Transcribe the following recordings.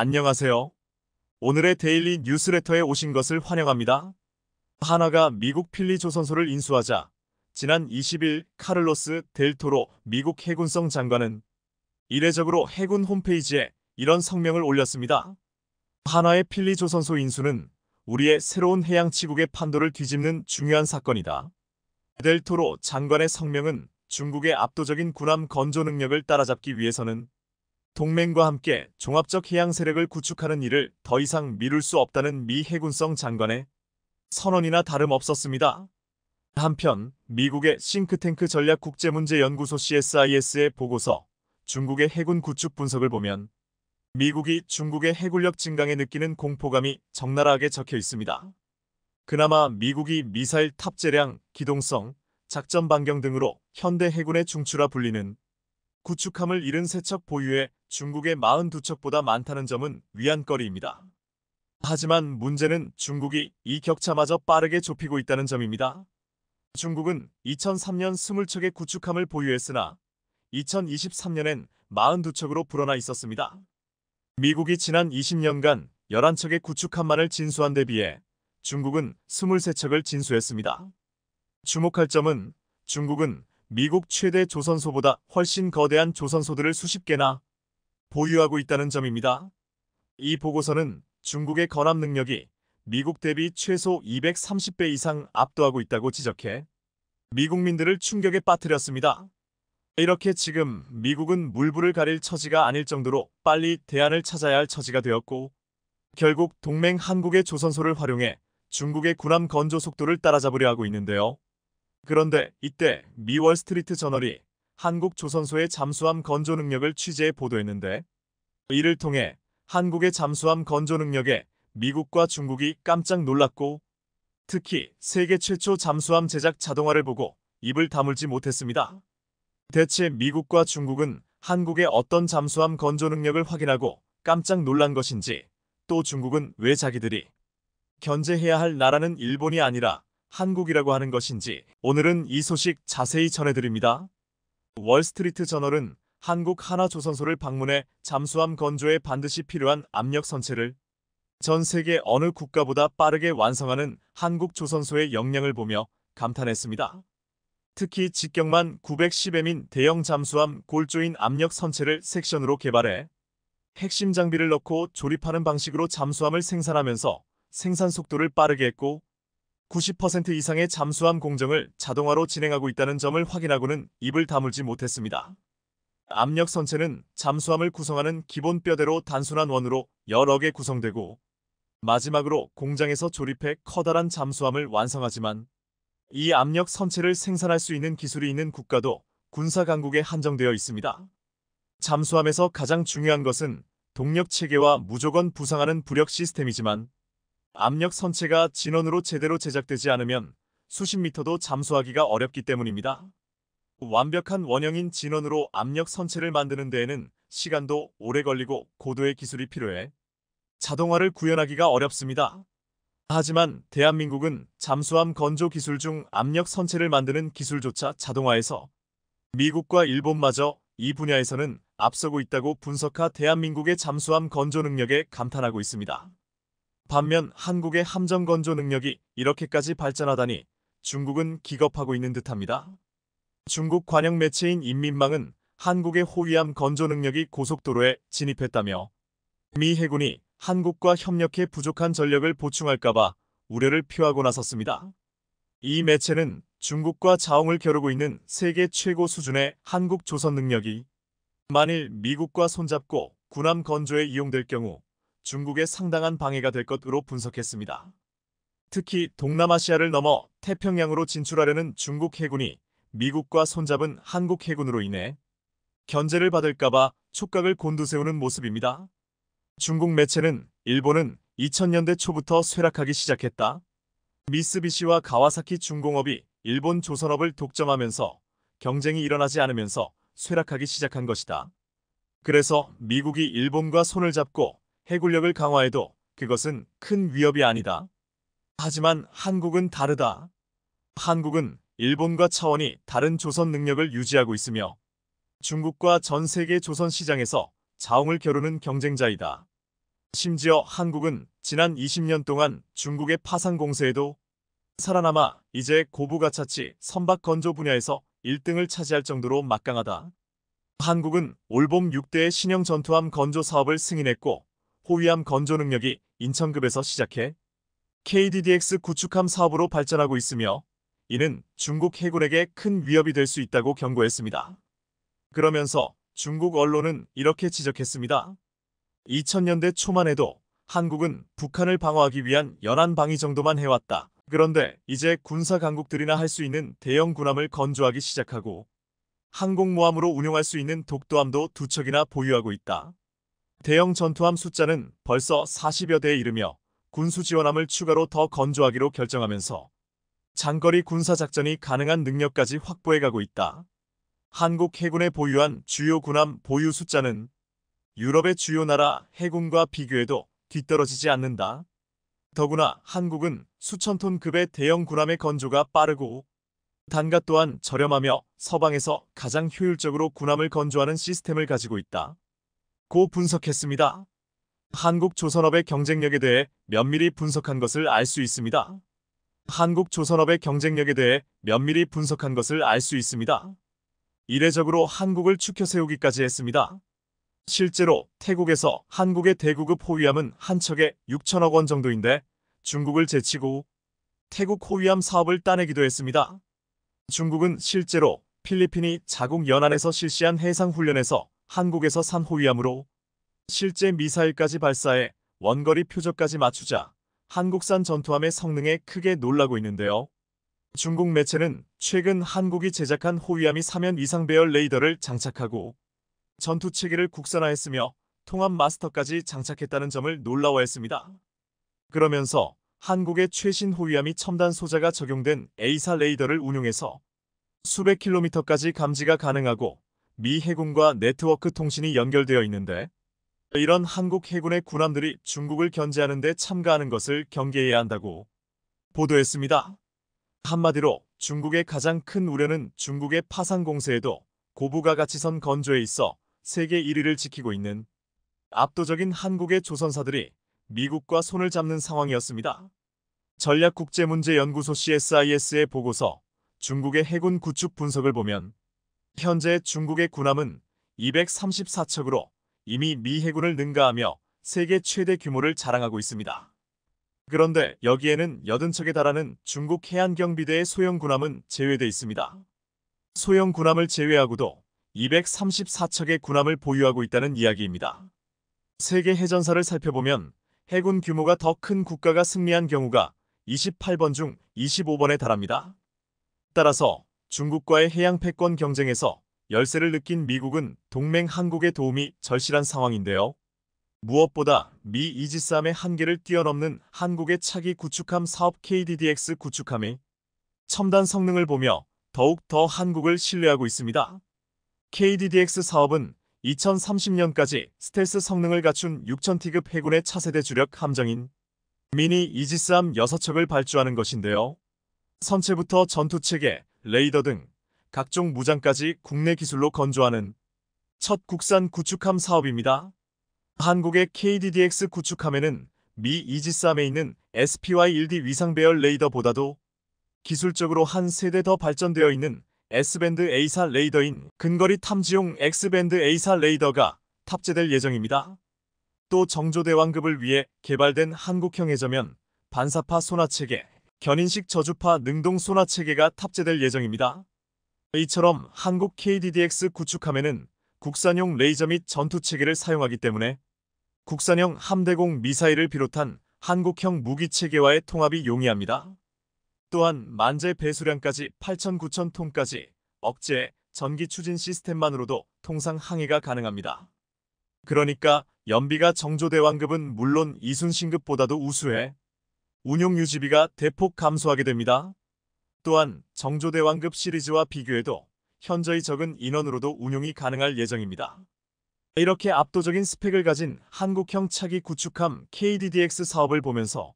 안녕하세요. 오늘의 데일리 뉴스레터에 오신 것을 환영합니다. 한화가 미국 필리 조선소를 인수하자 지난 20일 카를로스 델 토로 미국 해군성 장관은 이례적으로 해군 홈페이지에 이런 성명을 올렸습니다. 한화의 필리 조선소 인수는 우리의 새로운 해양치국의 판도를 뒤집는 중요한 사건이다. 델 토로 장관의 성명은 중국의 압도적인 군함 건조 능력을 따라잡기 위해서는 동맹과 함께 종합적 해양 세력을 구축하는 일을 더 이상 미룰 수 없다는 미 해군성 장관의 선언이나 다름없었습니다. 한편 미국의 싱크탱크 전략국제문제연구소 CSIS의 보고서 중국의 해군 구축 분석을 보면 미국이 중국의 해군력 증강에 느끼는 공포감이 적나라하게 적혀 있습니다. 그나마 미국이 미사일 탑재량, 기동성, 작전 반경 등으로 현대 해군의 중추라 불리는 구축함을 73척 보유해 중국의 42척보다 많다는 점은 위안거리입니다. 하지만 문제는 중국이 이 격차마저 빠르게 좁히고 있다는 점입니다. 중국은 2003년 20척의 구축함을 보유했으나 2023년엔 42척으로 불어나 있었습니다. 미국이 지난 20년간 11척의 구축함만을 진수한 데 비해 중국은 23척을 진수했습니다. 주목할 점은 중국은 미국 최대 조선소보다 훨씬 거대한 조선소들을 수십 개나 보유하고 있다는 점입니다. 이 보고서는 중국의 건함 능력이 미국 대비 최소 230배 이상 압도하고 있다고 지적해 미국민들을 충격에 빠뜨렸습니다. 이렇게 지금 미국은 물불을 가릴 처지가 아닐 정도로 빨리 대안을 찾아야 할 처지가 되었고 결국 동맹 한국의 조선소를 활용해 중국의 군함 건조 속도를 따라잡으려 하고 있는데요. 그런데 이때 미 월스트리트 저널이 한국 조선소의 잠수함 건조 능력을 취재해 보도했는데 이를 통해 한국의 잠수함 건조 능력에 미국과 중국이 깜짝 놀랐고 특히 세계 최초 잠수함 제작 자동화를 보고 입을 다물지 못했습니다. 대체 미국과 중국은 한국의 어떤 잠수함 건조 능력을 확인하고 깜짝 놀란 것인지 또 중국은 왜 자기들이 견제해야 할 나라는 일본이 아니라 한국이라고 하는 것인지 오늘은 이 소식 자세히 전해드립니다. 월스트리트 저널은 한국 한화조선소를 방문해 잠수함 건조에 반드시 필요한 압력 선체를 전 세계 어느 국가보다 빠르게 완성하는 한국 조선소의 역량을 보며 감탄했습니다. 특히 직경만 910m인 대형 잠수함 골조인 압력 선체를 섹션으로 개발해 핵심 장비를 넣고 조립하는 방식으로 잠수함을 생산하면서 생산 속도를 빠르게 했고 90% 이상의 잠수함 공정을 자동화로 진행하고 있다는 점을 확인하고는 입을 다물지 못했습니다. 압력 선체는 잠수함을 구성하는 기본 뼈대로 단순한 원으로 여러 개 구성되고 마지막으로 공장에서 조립해 커다란 잠수함을 완성하지만 이 압력 선체를 생산할 수 있는 기술이 있는 국가도 군사 강국에 한정되어 있습니다. 잠수함에서 가장 중요한 것은 동력 체계와 무조건 부상하는 부력 시스템이지만 압력 선체가 진원으로 제대로 제작되지 않으면 수십 미터도 잠수하기가 어렵기 때문입니다. 완벽한 원형인 진원으로 압력 선체를 만드는 데에는 시간도 오래 걸리고 고도의 기술이 필요해 자동화를 구현하기가 어렵습니다. 하지만 대한민국은 잠수함 건조 기술 중 압력 선체를 만드는 기술조차 자동화해서 미국과 일본마저 이 분야에서는 앞서고 있다고 분석하 대한민국의 잠수함 건조 능력에 감탄하고 있습니다. 반면 한국의 함정 건조 능력이 이렇게까지 발전하다니 중국은 기겁하고 있는 듯합니다. 중국 관영 매체인 인민망은 한국의 호위함 건조 능력이 고속도로에 진입했다며 미 해군이 한국과 협력해 부족한 전력을 보충할까봐 우려를 표하고 나섰습니다. 이 매체는 중국과 자웅을 겨루고 있는 세계 최고 수준의 한국 조선 능력이 만일 미국과 손잡고 군함 건조에 이용될 경우 중국에 상당한 방해가 될 것으로 분석했습니다. 특히 동남아시아를 넘어 태평양으로 진출하려는 중국 해군이 미국과 손잡은 한국 해군으로 인해 견제를 받을까봐 촉각을 곤두세우는 모습입니다. 중국 매체는 일본은 2000년대 초부터 쇠락하기 시작했다. 미쓰비시와 가와사키 중공업이 일본 조선업을 독점하면서 경쟁이 일어나지 않으면서 쇠락하기 시작한 것이다. 그래서 미국이 일본과 손을 잡고 해군력을 강화해도 그것은 큰 위협이 아니다. 하지만 한국은 다르다. 한국은 일본과 차원이 다른 조선 능력을 유지하고 있으며 중국과 전 세계 조선 시장에서 자웅을 겨루는 경쟁자이다. 심지어 한국은 지난 20년 동안 중국의 파상 공세에도 살아남아 이제 고부가차치 선박 건조 분야에서 1등을 차지할 정도로 막강하다. 한국은 올봄 6대의 신형 전투함 건조 사업을 승인했고 호위함 건조 능력이 인천급에서 시작해 KDDX 구축함 사업으로 발전하고 있으며 이는 중국 해군에게 큰 위협이 될 수 있다고 경고했습니다. 그러면서 중국 언론은 이렇게 지적했습니다. 2000년대 초만 해도 한국은 북한을 방어하기 위한 연안 방위 정도만 해왔다. 그런데 이제 군사 강국들이나 할 수 있는 대형 군함을 건조하기 시작하고 항공모함으로 운용할 수 있는 독도함도 2척이나 보유하고 있다. 대형 전투함 숫자는 벌써 40여 대에 이르며 군수 지원함을 추가로 더 건조하기로 결정하면서 장거리 군사작전이 가능한 능력까지 확보해가고 있다. 한국 해군에 보유한 주요 군함 보유 숫자는 유럽의 주요 나라 해군과 비교해도 뒤떨어지지 않는다. 더구나 한국은 수천 톤급의 대형 군함의 건조가 빠르고 단가 또한 저렴하며 서방에서 가장 효율적으로 군함을 건조하는 시스템을 가지고 있다. 고 분석했습니다. 한국조선업의 경쟁력에 대해 면밀히 분석한 것을 알 수 있습니다. 한국조선업의 경쟁력에 대해 면밀히 분석한 것을 알 수 있습니다. 이례적으로 한국을 추켜 세우기까지 했습니다. 실제로 태국에서 한국의 대구급 호위함은 한 척에 6천억 원 정도인데 중국을 제치고 태국 호위함 사업을 따내기도 했습니다. 중국은 실제로 필리핀이 자국 연안에서 실시한 해상훈련에서 한국에서 산 호위함으로 실제 미사일까지 발사해 원거리 표적까지 맞추자 한국산 전투함의 성능에 크게 놀라고 있는데요. 중국 매체는 최근 한국이 제작한 호위함이 사면 이상 배열 레이더를 장착하고 전투체계를 국산화했으며 통합 마스터까지 장착했다는 점을 놀라워했습니다. 그러면서 한국의 최신 호위함이 첨단 소자가 적용된 A사 레이더를 운용해서 수백 킬로미터까지 감지가 가능하고 미 해군과 네트워크 통신이 연결되어 있는데 이런 한국 해군의 군함들이 중국을 견제하는 데 참가하는 것을 경계해야 한다고 보도했습니다. 한마디로 중국의 가장 큰 우려는 중국의 파상 공세에도 고부가 가치선 건조에 있어 세계 1위를 지키고 있는 압도적인 한국의 조선사들이 미국과 손을 잡는 상황이었습니다. 전략국제문제연구소 CSIS의 보고서 중국의 해군 구축 분석을 보면 현재 중국의 군함은 234척으로 이미 미 해군을 능가하며 세계 최대 규모를 자랑하고 있습니다. 그런데 여기에는 80척에 달하는 중국 해안경비대의 소형 군함은 제외돼 있습니다. 소형 군함을 제외하고도 234척의 군함을 보유하고 있다는 이야기입니다. 세계 해전사를 살펴보면 해군 규모가 더 큰 국가가 승리한 경우가 28번 중 25번에 달합니다. 따라서 중국과의 해양 패권 경쟁에서 열세를 느낀 미국은 동맹 한국의 도움이 절실한 상황인데요. 무엇보다 미 이지스함의 한계를 뛰어넘는 한국의 차기 구축함 사업 KDDX 구축함의 첨단 성능을 보며 더욱 더 한국을 신뢰하고 있습니다. KDDX 사업은 2030년까지 스텔스 성능을 갖춘 6000T급 해군의 차세대 주력 함정인 미니 이지스함 6척을 발주하는 것인데요. 선체부터 전투체계, 레이더 등 각종 무장까지 국내 기술로 건조하는 첫 국산 구축함 사업입니다. 한국의 KDDX 구축함에는 미 이지스함에 있는 SPY-1D 위상배열 레이더보다도 기술적으로 한 세대 더 발전되어 있는 S밴드 A사 레이더인 근거리 탐지용 X밴드 A사 레이더가 탑재될 예정입니다. 또 정조대왕급을 위해 개발된 한국형 해저면 반사파 소나체계, 견인식 저주파 능동 소나체계가 탑재될 예정입니다. 이처럼 한국 KDDX 구축함에는 국산용 레이저 및 전투체계를 사용하기 때문에 국산형 함대공 미사일을 비롯한 한국형 무기체계와의 통합이 용이합니다. 또한 만재 배수량까지 8,900톤까지 억제 전기 추진 시스템만으로도 통상 항해가 가능합니다. 그러니까 연비가 정조대왕급은 물론 이순신급보다도 우수해 운용 유지비가 대폭 감소하게 됩니다. 또한 정조대왕급 시리즈와 비교해도 현저히 적은 인원으로도 운용이 가능할 예정입니다. 이렇게 압도적인 스펙을 가진 한국형 차기 구축함 KDDX 사업을 보면서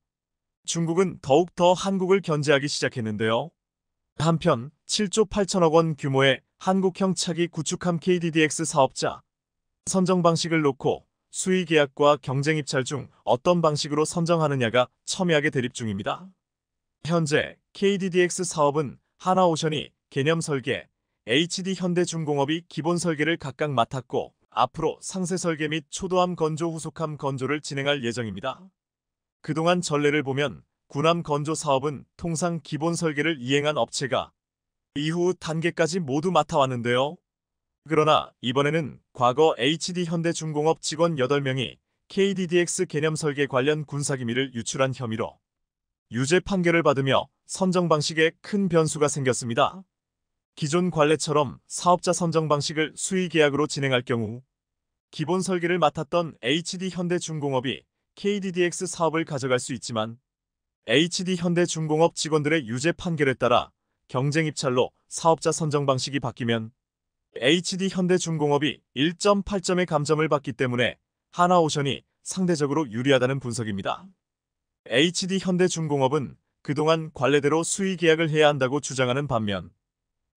중국은 더욱 더 한국을 견제하기 시작했는데요. 한편 7조 8천억 원 규모의 한국형 차기 구축함 KDDX 사업자 선정 방식을 놓고 수의 계약과 경쟁 입찰 중 어떤 방식으로 선정하느냐가 첨예하게 대립 중입니다. 현재 KDDX 사업은 하나오션이 개념 설계, HD 현대중공업이 기본 설계를 각각 맡았고 앞으로 상세 설계 및 초도함 건조 후속함 건조를 진행할 예정입니다. 그동안 전례를 보면 군함 건조 사업은 통상 기본 설계를 이행한 업체가 이후 단계까지 모두 맡아왔는데요. 그러나 이번에는 과거 HD 현대중공업 직원 8명이 KDDX 개념 설계 관련 군사기밀을 유출한 혐의로 유죄 판결을 받으며 선정 방식에 큰 변수가 생겼습니다. 기존 관례처럼 사업자 선정 방식을 수의 계약으로 진행할 경우 기본 설계를 맡았던 HD 현대중공업이 KDDX 사업을 가져갈 수 있지만 HD 현대중공업 직원들의 유죄 판결에 따라 경쟁 입찰로 사업자 선정 방식이 바뀌면 HD 현대중공업이 1.8점의 감점을 받기 때문에 하나오션이 상대적으로 유리하다는 분석입니다. HD 현대중공업은 그동안 관례대로 수의 계약을 해야 한다고 주장하는 반면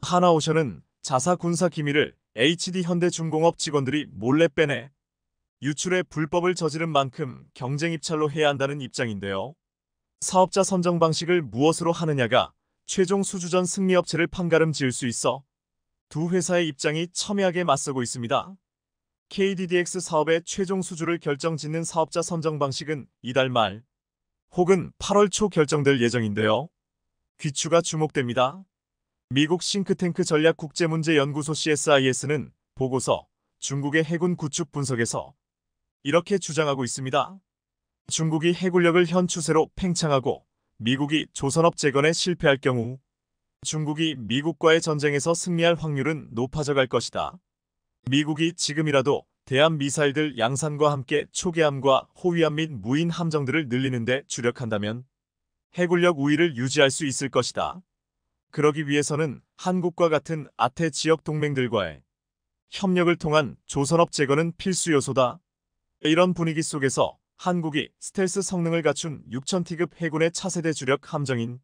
하나오션은 자사 군사 기밀을 HD 현대중공업 직원들이 몰래 빼내 유출의 불법을 저지른 만큼 경쟁 입찰로 해야 한다는 입장인데요. 사업자 선정 방식을 무엇으로 하느냐가 최종 수주전 승리업체를 판가름 지을 수 있어 두 회사의 입장이 첨예하게 맞서고 있습니다. KDDX 사업의 최종 수주를 결정짓는 사업자 선정 방식은 이달 말 혹은 8월 초 결정될 예정인데요. 귀추가 주목됩니다. 미국 싱크탱크 전략국제문제연구소 CSIS는 보고서 중국의 해군 구축 분석에서 이렇게 주장하고 있습니다. 중국이 해군력을 현 추세로 팽창하고 미국이 조선업 재건에 실패할 경우 중국이 미국과의 전쟁에서 승리할 확률은 높아져 갈 것이다. 미국이 지금이라도 대함 미사일들 양산과 함께 초계함과 호위함 및 무인 함정들을 늘리는 데 주력한다면 해군력 우위를 유지할 수 있을 것이다. 그러기 위해서는 한국과 같은 아태 지역 동맹들과의 협력을 통한 조선업 재건은 필수 요소다. 이런 분위기 속에서 한국이 스텔스 성능을 갖춘 6000T급 해군의 차세대 주력 함정인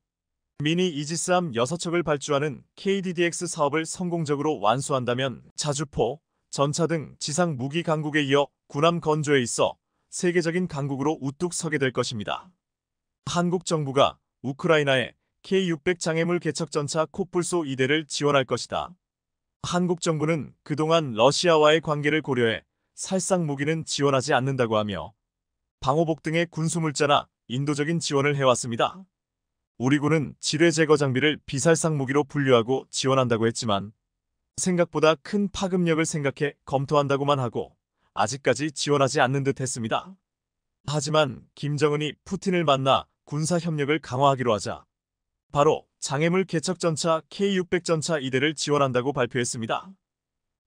미니 이지스함 6척을 발주하는 KDDX 사업을 성공적으로 완수한다면 자주포, 전차 등 지상 무기 강국에 이어 군함 건조에 있어 세계적인 강국으로 우뚝 서게 될 것입니다. 한국 정부가 우크라이나에 K600 장애물 개척 전차 코뿔소 2대를 지원할 것이다. 한국 정부는 그동안 러시아와의 관계를 고려해 살상 무기는 지원하지 않는다고 하며 방호복 등의 군수물자나 인도적인 지원을 해왔습니다. 우리 군은 지뢰 제거 장비를 비살상 무기로 분류하고 지원한다고 했지만 생각보다 큰 파급력을 생각해 검토한다고만 하고 아직까지 지원하지 않는 듯 했습니다. 하지만 김정은이 푸틴을 만나 군사협력을 강화하기로 하자 바로 장애물 개척 전차 K600 전차 2대를 지원한다고 발표했습니다.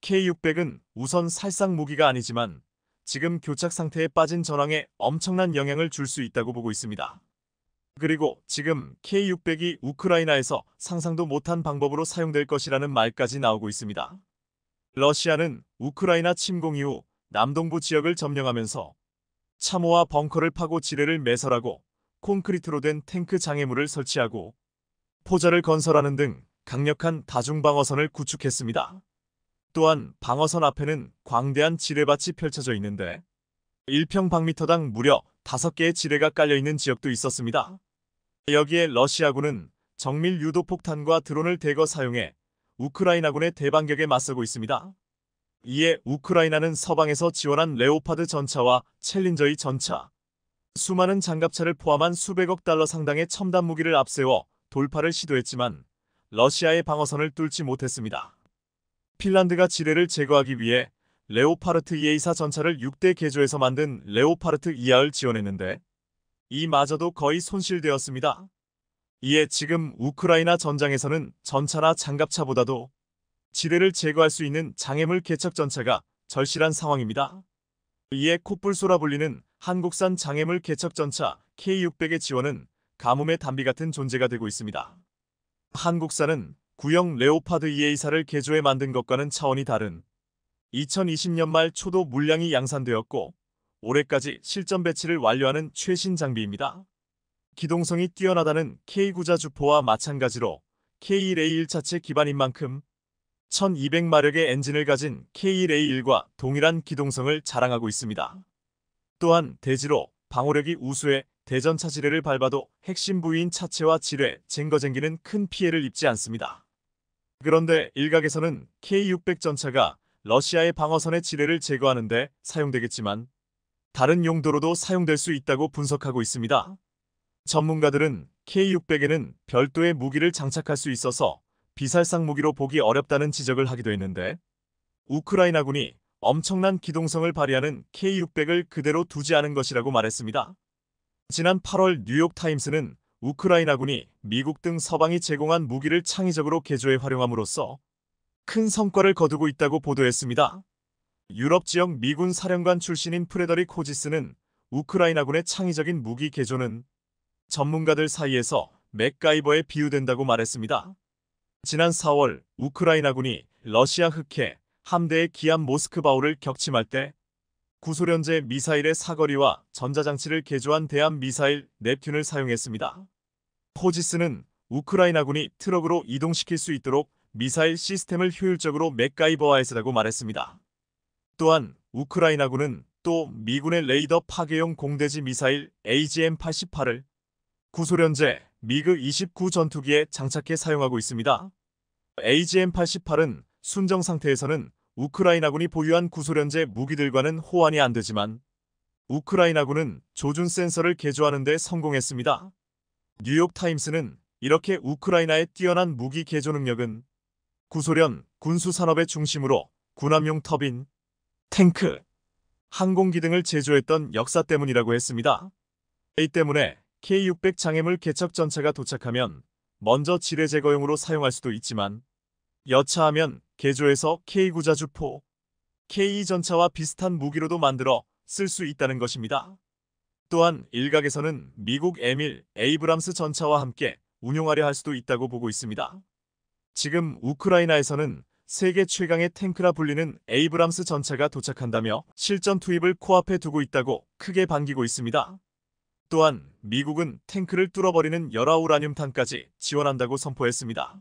K600은 우선 살상 무기가 아니지만 지금 교착 상태에 빠진 전황에 엄청난 영향을 줄 수 있다고 보고 있습니다. 그리고 지금 K600이 우크라이나에서 상상도 못한 방법으로 사용될 것이라는 말까지 나오고 있습니다. 러시아는 우크라이나 침공 이후 남동부 지역을 점령하면서 참호와 벙커를 파고 지뢰를 매설하고 콘크리트로 된 탱크 장애물을 설치하고 포자를 건설하는 등 강력한 다중방어선을 구축했습니다. 또한 방어선 앞에는 광대한 지뢰밭이 펼쳐져 있는데 1평방미터당 무려 5개의 지뢰가 깔려있는 지역도 있었습니다. 여기에 러시아군은 정밀 유도폭탄과 드론을 대거 사용해 우크라이나군의 대반격에 맞서고 있습니다. 이에 우크라이나는 서방에서 지원한 레오파드 전차와 챌린저2 전차, 수많은 장갑차를 포함한 수백억 달러 상당의 첨단 무기를 앞세워 돌파를 시도했지만 러시아의 방어선을 뚫지 못했습니다. 핀란드가 지뢰를 제거하기 위해 레오파르트 2A4 전차를 6대 개조해서 만든 레오파르트 2A를 지원했는데 이마저도 거의 손실되었습니다. 이에 지금 우크라이나 전장에서는 전차나 장갑차보다도 지뢰를 제거할 수 있는 장애물 개척 전차가 절실한 상황입니다. 이에 코뿔소라 불리는 한국산 장애물 개척 전차 K600의 지원은 가뭄의 단비 같은 존재가 되고 있습니다. 한국산은 구형 레오파드 2A4를 개조해 만든 것과는 차원이 다른 2020년 말 초도 물량이 양산되었고 올해까지 실전 배치를 완료하는 최신 장비입니다. 기동성이 뛰어나다는 K9자 주포와 마찬가지로 K1A1 차체 기반인 만큼 1200마력의 엔진을 가진 K1A1과 동일한 기동성을 자랑하고 있습니다. 또한 대지로 방어력이 우수해 대전차 지뢰를 밟아도 핵심 부위인 차체와 지뢰, 쟁거쟁기는 큰 피해를 입지 않습니다. 그런데 일각에서는 K600 전차가 러시아의 방어선의 지뢰를 제거하는 데 사용되겠지만 다른 용도로도 사용될 수 있다고 분석하고 있습니다. 전문가들은 K600에는 별도의 무기를 장착할 수 있어서 비살상 무기로 보기 어렵다는 지적을 하기도 했는데 우크라이나군이 엄청난 기동성을 발휘하는 K600을 그대로 두지 않은 것이라고 말했습니다. 지난 8월 뉴욕타임스는 우크라이나군이 미국 등 서방이 제공한 무기를 창의적으로 개조해 활용함으로써 큰 성과를 거두고 있다고 보도했습니다. 유럽 지역 미군 사령관 출신인 프레더릭 호지스는 우크라이나군의 창의적인 무기 개조는 전문가들 사이에서 맥가이버에 비유된다고 말했습니다. 지난 4월 우크라이나군이 러시아 흑해 함대의 기암 모스크바우를 격침할 때 구소련제 미사일의 사거리와 전자장치를 개조한 대함 미사일 넵튠을 사용했습니다. 호지스는 우크라이나군이 트럭으로 이동시킬 수 있도록 미사일 시스템을 효율적으로 맥가이버화했다고 말했습니다. 또한 우크라이나군은 또 미군의 레이더 파괴용 공대지 미사일 AGM-88을 구소련제 미그-29 전투기에 장착해 사용하고 있습니다. AGM-88은 순정 상태에서는 우크라이나군이 보유한 구소련제 무기들과는 호환이 안 되지만 우크라이나군은 조준 센서를 개조하는 데 성공했습니다. 뉴욕타임스는 이렇게 우크라이나의 뛰어난 무기 개조 능력은 구소련 군수산업의 중심으로 군함용 터빈, 탱크, 항공기 등을 제조했던 역사 때문이라고 했습니다. 이 때문에 K600 장애물 개척 전차가 도착하면 먼저 지뢰 제거용으로 사용할 수도 있지만 여차하면 개조해서 K9 자주포, K2 전차와 비슷한 무기로도 만들어 쓸 수 있다는 것입니다. 또한 일각에서는 미국 M1 에이브람스 전차와 함께 운용하려 할 수도 있다고 보고 있습니다. 지금 우크라이나에서는 세계 최강의 탱크라 불리는 에이브람스 전차가 도착한다며 실전 투입을 코앞에 두고 있다고 크게 반기고 있습니다. 또한 미국은 탱크를 뚫어버리는 열화우라늄탄까지 지원한다고 선포했습니다.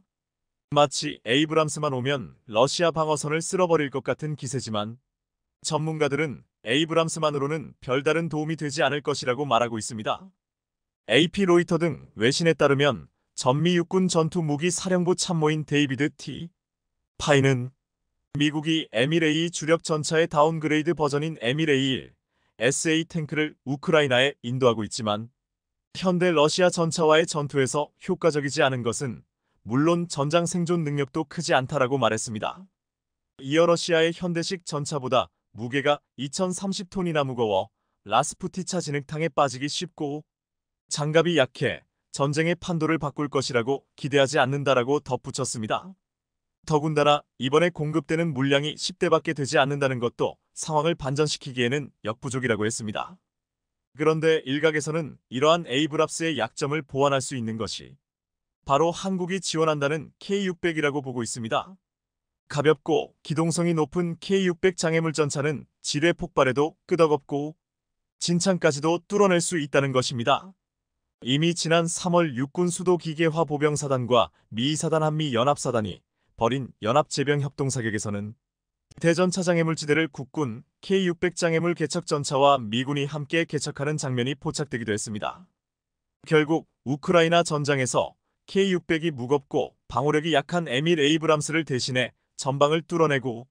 마치 에이브람스만 오면 러시아 방어선을 쓸어버릴 것 같은 기세지만 전문가들은 에이브람스만으로는 별다른 도움이 되지 않을 것이라고 말하고 있습니다. AP 로이터 등 외신에 따르면 전미 육군 전투무기 사령부 참모인 데이비드 T. 파이는 미국이 M1A 주력 전차의 다운그레이드 버전인 M1A1 SA 탱크를 우크라이나에 인도하고 있지만 현대 러시아 전차와의 전투에서 효과적이지 않은 것은 물론 전장 생존 능력도 크지 않다라고 말했습니다. 이어 러시아의 현대식 전차보다 무게가 2030톤이나 무거워 라스푸티차 진흙탕에 빠지기 쉽고 장갑이 약해 전쟁의 판도를 바꿀 것이라고 기대하지 않는다라고 덧붙였습니다. 더군다나 이번에 공급되는 물량이 10대밖에 되지 않는다는 것도 상황을 반전시키기에는 역부족이라고 했습니다. 그런데 일각에서는 이러한 에이브람스의 약점을 보완할 수 있는 것이 바로 한국이 지원한다는 K600이라고 보고 있습니다. 가볍고 기동성이 높은 K600 장애물 전차는 지뢰 폭발에도 끄덕없고 진창까지도 뚫어낼 수 있다는 것입니다. 이미 지난 3월 육군 수도 기계화 보병사단과 미사단 한미연합사단이 벌인 연합제병협동사격에서는 대전차 장애물지대를 국군 K600 장애물 개척 전차와 미군이 함께 개척하는 장면이 포착되기도 했습니다. 결국 우크라이나 전장에서 K600이 무겁고 방어력이 약한 M1 에이브람스를 대신해 전방을 뚫어내고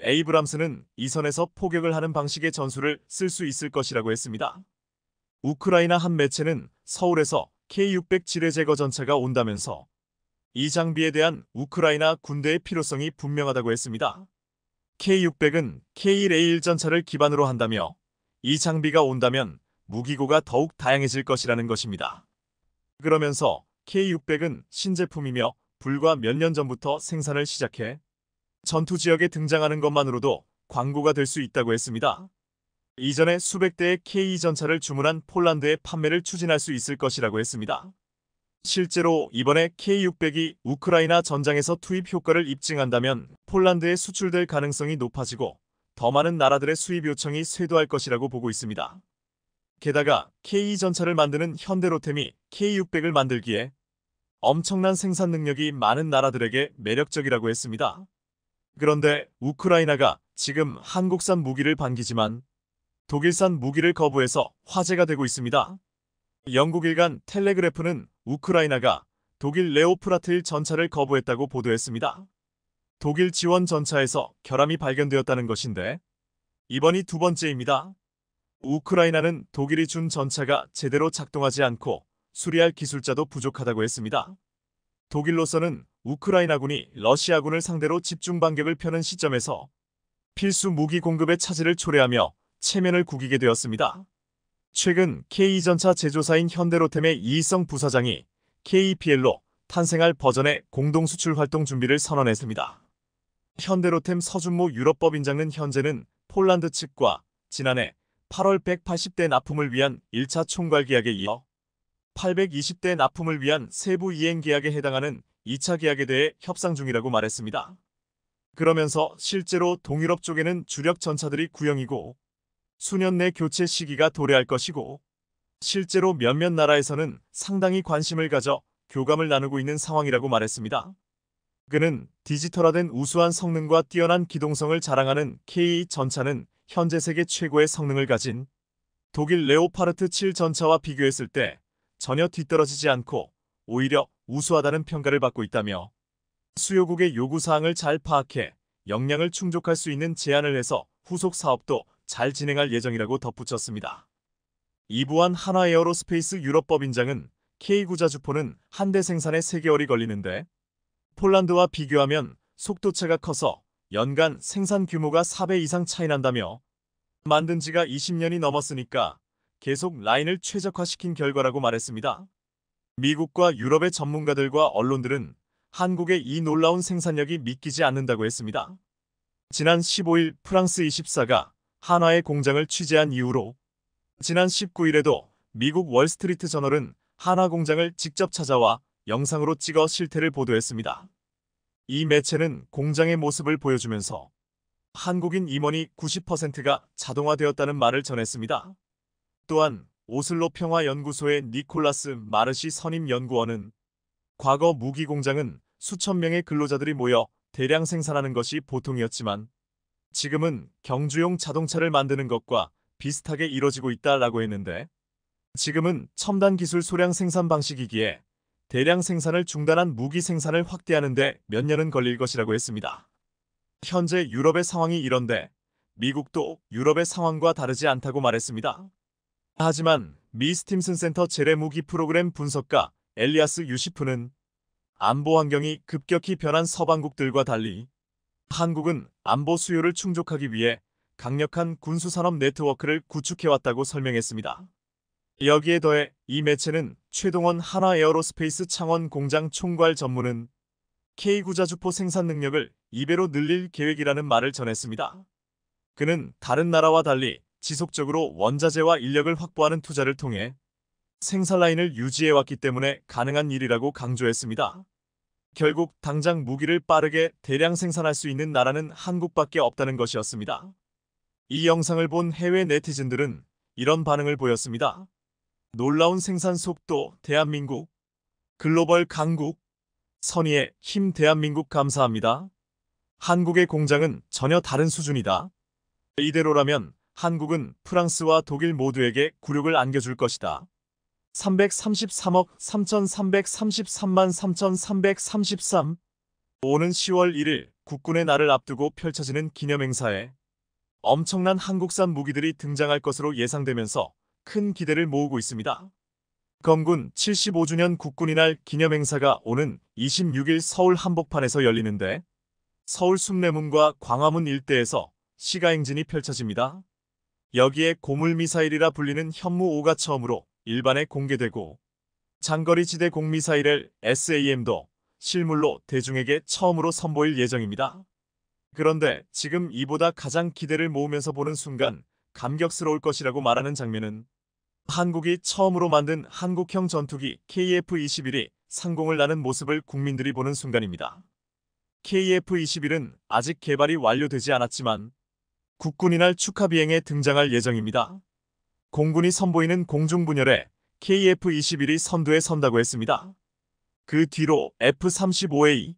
에이브람스는 이 선에서 포격을 하는 방식의 전술을 쓸 수 있을 것이라고 했습니다. 우크라이나 한 매체는 서울에서 K600 지뢰 제거 전차가 온다면서 이 장비에 대한 우크라이나 군대의 필요성이 분명하다고 했습니다. K600은 K1A1 전차를 기반으로 한다며 이 장비가 온다면 무기고가 더욱 다양해질 것이라는 것입니다. 그러면서 K600은 신제품이며 불과 몇 년 전부터 생산을 시작해 전투 지역에 등장하는 것만으로도 광고가 될 수 있다고 했습니다. 이전에 수백 대의 K2 전차를 주문한 폴란드에 판매를 추진할 수 있을 것이라고 했습니다. 실제로 이번에 K600이 우크라이나 전장에서 투입 효과를 입증한다면 폴란드에 수출될 가능성이 높아지고 더 많은 나라들의 수입 요청이 쇄도할 것이라고 보고 있습니다. 게다가 K2 전차를 만드는 현대로템이 K600을 만들기에 엄청난 생산 능력이 많은 나라들에게 매력적이라고 했습니다. 그런데 우크라이나가 지금 한국산 무기를 반기지만 독일산 무기를 거부해서 화제가 되고 있습니다. 영국 일간 텔레그래프는 우크라이나가 독일 레오프라트 1 전차를 거부했다고 보도했습니다. 독일 지원 전차에서 결함이 발견되었다는 것인데 이번이 두 번째입니다. 우크라이나는 독일이 준 전차가 제대로 작동하지 않고 수리할 기술자도 부족하다고 했습니다. 독일로서는 우크라이나군이 러시아군을 상대로 집중 반격을 펴는 시점에서 필수 무기 공급의 차질을 초래하며 체면을 구기게 되었습니다. 최근 K전차 제조사인 현대로템의 이희성 부사장이 KPL로 탄생할 버전의 공동 수출 활동 준비를 선언했습니다. 현대로템 서준모 유럽법인장은 현재는 폴란드 측과 지난해 8월 180대 납품을 위한 1차 총괄 계약에 이어 820대 납품을 위한 세부 이행 계약에 해당하는 2차 계약에 대해 협상 중이라고 말했습니다. 그러면서 실제로 동유럽 쪽에는 주력 전차들이 구형이고 수년 내 교체 시기가 도래할 것이고 실제로 몇몇 나라에서는 상당히 관심을 가져 교감을 나누고 있는 상황이라고 말했습니다. 그는 디지털화된 우수한 성능과 뛰어난 기동성을 자랑하는 K 전차는 현재 세계 최고의 성능을 가진 독일 레오파르트 7 전차와 비교했을 때 전혀 뒤떨어지지 않고 오히려 우수하다는 평가를 받고 있다며 수요국의 요구사항을 잘 파악해 역량을 충족할 수 있는 제안을 해서 후속 사업도 잘 진행할 예정이라고 덧붙였습니다. 이부한 한화에어로스페이스 유럽법인장은 K9자 주포는 한 대 생산에 3개월이 걸리는데 폴란드와 비교하면 속도차가 커서 연간 생산 규모가 4배 이상 차이 난다며 만든 지가 20년이 넘었으니까 계속 라인을 최적화시킨 결과라고 말했습니다. 미국과 유럽의 전문가들과 언론들은 한국의 이 놀라운 생산력이 믿기지 않는다고 했습니다. 지난 15일 프랑스 24가 한화의 공장을 취재한 이후로 지난 19일에도 미국 월스트리트 저널은 한화 공장을 직접 찾아와 영상으로 찍어 실태를 보도했습니다. 이 매체는 공장의 모습을 보여주면서 한국인 임원이 90%가 자동화되었다는 말을 전했습니다. 또한 오슬로 평화연구소의 니콜라스 마르시 선임 연구원은 과거 무기 공장은 수천 명의 근로자들이 모여 대량 생산하는 것이 보통이었지만 지금은 경주용 자동차를 만드는 것과 비슷하게 이뤄지고 있다라고 했는데 지금은 첨단 기술 소량 생산 방식이기에 대량 생산을 중단한 무기 생산을 확대하는 데 몇 년은 걸릴 것이라고 했습니다. 현재 유럽의 상황이 이런데 미국도 유럽의 상황과 다르지 않다고 말했습니다. 하지만 미 스팀슨 센터 재래무기 프로그램 분석가 엘리아스 유시프는 안보 환경이 급격히 변한 서방국들과 달리 한국은 안보 수요를 충족하기 위해 강력한 군수산업 네트워크를 구축해왔다고 설명했습니다. 여기에 더해 이 매체는 최동원 한화에어로스페이스 창원 공장 총괄 전무는 K9자 주포 생산 능력을 2배로 늘릴 계획이라는 말을 전했습니다. 그는 다른 나라와 달리 지속적으로 원자재와 인력을 확보하는 투자를 통해 생산 라인을 유지해왔기 때문에 가능한 일이라고 강조했습니다. 결국 당장 무기를 빠르게 대량 생산할 수 있는 나라는 한국밖에 없다는 것이었습니다. 이 영상을 본 해외 네티즌들은 이런 반응을 보였습니다. 놀라운 생산 속도 대한민국, 글로벌 강국, 선의의 힘 대한민국 감사합니다. 한국의 공장은 전혀 다른 수준이다. 이대로라면 한국은 프랑스와 독일 모두에게 굴욕을 안겨줄 것이다. 333억 3333만 3333 오는 10월 1일 국군의 날을 앞두고 펼쳐지는 기념행사에 엄청난 한국산 무기들이 등장할 것으로 예상되면서 큰 기대를 모으고 있습니다. 검군 75주년 국군의 날 기념행사가 오는 26일 서울 한복판에서 열리는데 서울 숭례문과 광화문 일대에서 시가행진이 펼쳐집니다. 여기에 고물미사일이라 불리는 현무5가 처음으로 일반에 공개되고 장거리 지대 공미사일 SAM도 실물로 대중에게 처음으로 선보일 예정입니다. 그런데 지금 이보다 가장 기대를 모으면서 보는 순간 감격스러울 것이라고 말하는 장면은 한국이 처음으로 만든 한국형 전투기 KF-21이 상공을 나는 모습을 국민들이 보는 순간입니다. KF-21은 아직 개발이 완료되지 않았지만 국군의 날 축하 비행에 등장할 예정입니다. 공군이 선보이는 공중분열에 KF-21이 선두에 선다고 했습니다. 그 뒤로 F-35A,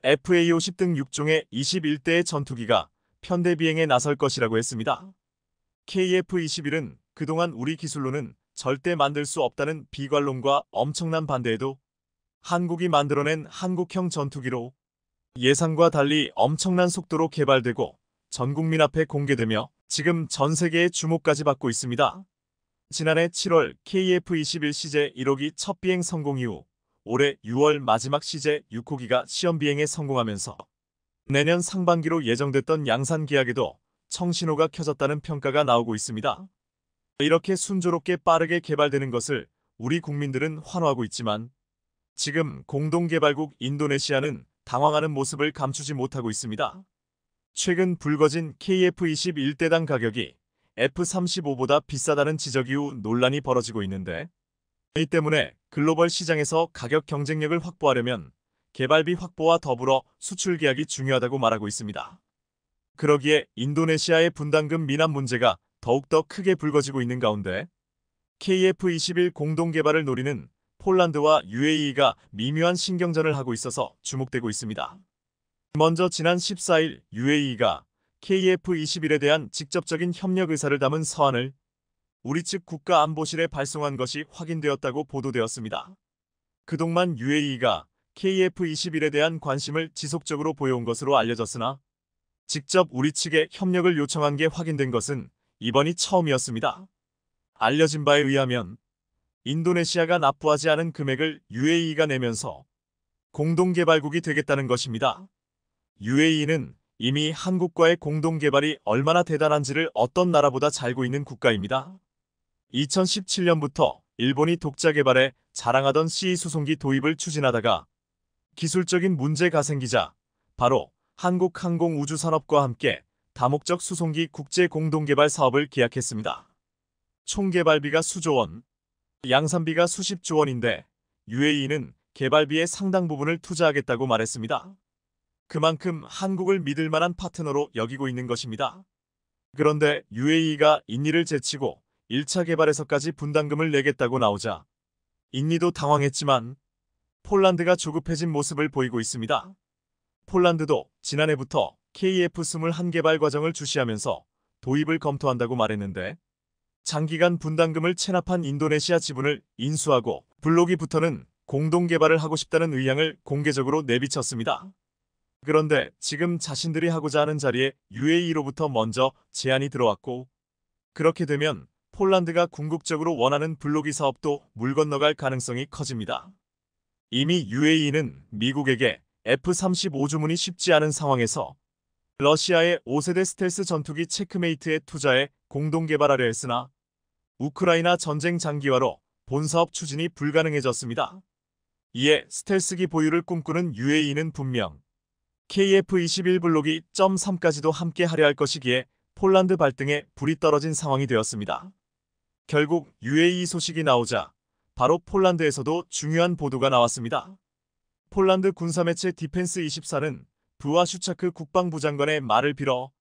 FA-50 등 6종의 21대의 전투기가 편대 비행에 나설 것이라고 했습니다. KF-21은 그동안 우리 기술로는 절대 만들 수 없다는 비관론과 엄청난 반대에도 한국이 만들어낸 한국형 전투기로 예상과 달리 엄청난 속도로 개발되고 전 국민 앞에 공개되며 지금 전 세계의 주목까지 받고 있습니다. 지난해 7월 KF-21 시제 1호기 첫 비행 성공 이후 올해 6월 마지막 시제 6호기가 시험 비행에 성공하면서 내년 상반기로 예정됐던 양산 계약에도 청신호가 켜졌다는 평가가 나오고 있습니다. 이렇게 순조롭게 빠르게 개발되는 것을 우리 국민들은 환호하고 있지만 지금 공동개발국 인도네시아는 당황하는 모습을 감추지 못하고 있습니다. 최근 불거진 KF-21대당 가격이 F-35보다 비싸다는 지적 이후 논란이 벌어지고 있는데 이 때문에 글로벌 시장에서 가격 경쟁력을 확보하려면 개발비 확보와 더불어 수출 계약이 중요하다고 말하고 있습니다. 그러기에 인도네시아의 분담금 미납 문제가 더욱더 크게 불거지고 있는 가운데 KF-21 공동개발을 노리는 폴란드와 UAE가 미묘한 신경전을 하고 있어서 주목되고 있습니다. 먼저 지난 14일 UAE가 KF-21에 대한 직접적인 협력 의사를 담은 서한을 우리 측 국가안보실에 발송한 것이 확인되었다고 보도되었습니다. 그동안 UAE가 KF-21에 대한 관심을 지속적으로 보여온 것으로 알려졌으나 직접 우리 측에 협력을 요청한 게 확인된 것은 이번이 처음이었습니다. 알려진 바에 의하면 인도네시아가 납부하지 않은 금액을 UAE가 내면서 공동개발국이 되겠다는 것입니다. UAE는 이미 한국과의 공동개발이 얼마나 대단한지를 어떤 나라보다 잘 알고 있는 국가입니다. 2017년부터 일본이 독자 개발에 자랑하던 CE 수송기 도입을 추진하다가 기술적인 문제가 생기자 바로 한국항공우주산업과 함께 다목적 수송기 국제 공동개발 사업을 계약했습니다. 총 개발비가 수조 원, 양산비가 수십조 원인데 UAE는 개발비의 상당 부분을 투자하겠다고 말했습니다. 그만큼 한국을 믿을 만한 파트너로 여기고 있는 것입니다. 그런데 UAE가 인니를 제치고 1차 개발에서까지 분담금을 내겠다고 나오자 인니도 당황했지만 폴란드가 조급해진 모습을 보이고 있습니다. 폴란드도 지난해부터 KF-21 개발 과정을 주시하면서 도입을 검토한다고 말했는데 장기간 분담금을 체납한 인도네시아 지분을 인수하고 블록이부터는 공동개발을 하고 싶다는 의향을 공개적으로 내비쳤습니다. 그런데 지금 자신들이 하고자 하는 자리에 UAE로부터 먼저 제안이 들어왔고 그렇게 되면 폴란드가 궁극적으로 원하는 블록이 사업도 물 건너갈 가능성이 커집니다. 이미 UAE는 미국에게 F-35 주문이 쉽지 않은 상황에서 러시아의 5세대 스텔스 전투기 체크메이트에 투자해 공동개발하려 했으나 우크라이나 전쟁 장기화로 본사업 추진이 불가능해졌습니다. 이에 스텔스기 보유를 꿈꾸는 UAE는 분명 KF-21 블록이 .3까지도 함께 하려 할 것이기에 폴란드 발등에 불이 떨어진 상황이 되었습니다. 결국 UAE 소식이 나오자 바로 폴란드에서도 중요한 보도가 나왔습니다. 폴란드 군사매체 디펜스24는 부아 슈차크 국방부 장관의 말을 빌어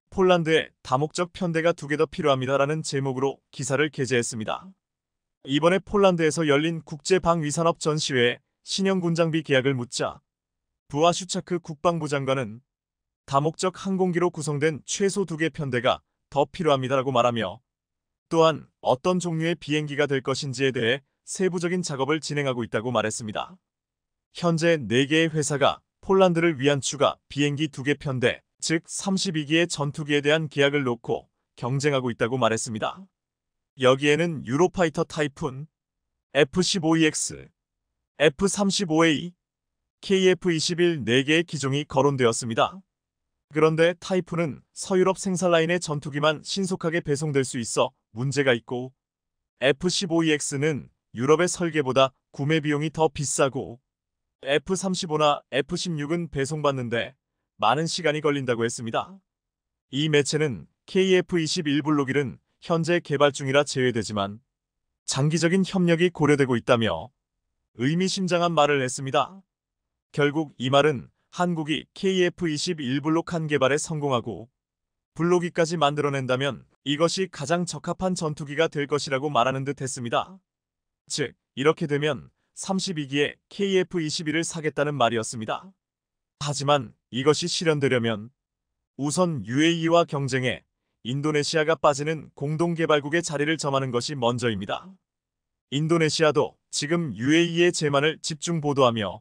폴란드에 다목적 편대가 2개 더 필요합니다라는 제목으로 기사를 게재했습니다. 이번에 폴란드에서 열린 국제방위산업 전시회에 신형 군장비 계약을 묻자 부아 슈차크 국방부 장관은 다목적 항공기로 구성된 최소 2개 편대가 더 필요합니다라고 말하며 또한 어떤 종류의 비행기가 될 것인지에 대해 세부적인 작업을 진행하고 있다고 말했습니다. 현재 4개의 회사가 폴란드를 위한 추가 비행기 2개 편대, 즉 32기의 전투기에 대한 계약을 놓고 경쟁하고 있다고 말했습니다. 여기에는 유로파이터 타이푼, F-15EX, F-35A, KF-21 4개의 기종이 거론되었습니다. 그런데 타이푼은 서유럽 생산 라인의 전투기만 신속하게 배송될 수 있어 문제가 있고 F-15EX는 유럽의 설계보다 구매 비용이 더 비싸고 F-35나 F-16은 배송받는데 많은 시간이 걸린다고 했습니다. 이 매체는 KF-21 블록일은 현재 개발 중이라 제외되지만 장기적인 협력이 고려되고 있다며 의미심장한 말을 했습니다. 결국 이 말은 한국이 KF-21 블록 한 개발에 성공하고 블록2까지 만들어낸다면 이것이 가장 적합한 전투기가 될 것이라고 말하는 듯 했습니다. 즉, 이렇게 되면 32기의 KF-21을 사겠다는 말이었습니다. 하지만 이것이 실현되려면 우선 UAE와 경쟁해 인도네시아가 빠지는 공동개발국의 자리를 점하는 것이 먼저입니다. 인도네시아도 지금 UAE의 제만을 집중 보도하며